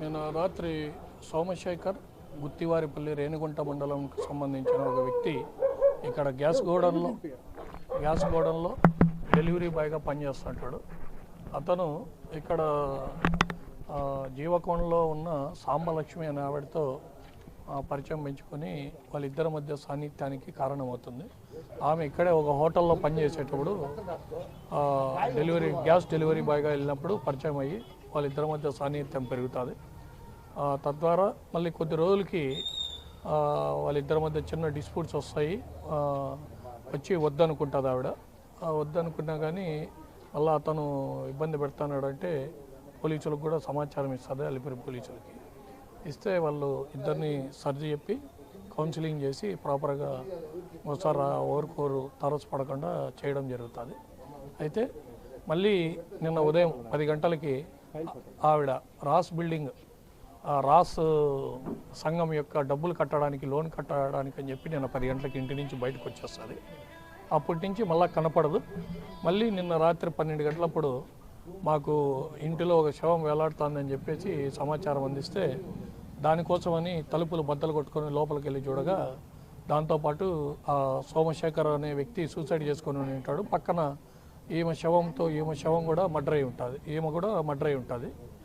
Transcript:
నిన్న రాత్రి సోమశేఖర్ గుత్తివారిపల్లి రేణిగుంట మండలంకు సంబంధించిన ఒక వ్యక్తి ఇక్కడ గ్యాస్ గోడౌన్లో డెలివరీ బాయ్గా పనిచేస్తుంటాడు. అతను ఇక్కడ జీవకోణంలో ఉన్న సాంబలక్ష్మి అనే ఆవిడతో పరిచయం పెంచుకొని వాళ్ళిద్దరి మధ్య సాన్నిధ్యానికి కారణమవుతుంది. ఆమె ఇక్కడే ఒక హోటల్లో పనిచేసేటప్పుడు గ్యాస్ డెలివరీ బాయ్గా వెళ్ళినప్పుడు పరిచయం అయ్యి వాళ్ళిద్దరి మధ్య సాన్నిధ్యం పెరుగుతుంది. తద్వారా మళ్ళీ కొద్ది రోజులకి వాళ్ళిద్దరి మధ్య చిన్న డిస్ప్యూట్స్ వస్తాయి. వచ్చి వద్దనుకుంటుంది ఆవిడ. వద్దనుకున్నా కానీ మళ్ళీ అతను ఇబ్బంది పెడతానంటే పోలీసులకు కూడా సమాచారం ఇస్తుంది. అలిపిరి పోలీసులకి ఇస్తే వాళ్ళు ఇద్దరిని సర్ది చెప్పి కౌన్సిలింగ్ చేసి ప్రాపర్గా ఒకసారి ఓరుకోరు తారసపడకుండా చేయడం జరుగుతుంది. అయితే మళ్ళీ నిన్న ఉదయం 10 గంటలకి ఆవిడ రాస్ బిల్డింగ్ రాస్ సంఘం యొక్క డబ్బులు కట్టడానికి లోన్ కట్టడానికి అని చెప్పి నిన్న 10 గంటలకి ఇంటి నుంచి బయటకు వచ్చేస్తుంది. అప్పటి నుంచి మళ్ళీ కనపడదు. మళ్ళీ నిన్న రాత్రి 12 గంటలప్పుడు మాకు ఇంటిలో ఒక శవం వేలాడుతుందని చెప్పేసి సమాచారం అందిస్తే దానికోసమని తలుపులు బద్దలు కొట్టుకొని లోపలికి వెళ్ళి చూడగా దాంతోపాటు సోమశేఖర్ అనే వ్యక్తి సూసైడ్ చేసుకొని ఉంటాడు. పక్కన ఈమె శవం కూడా మర్డర్ అయి ఉంటుంది.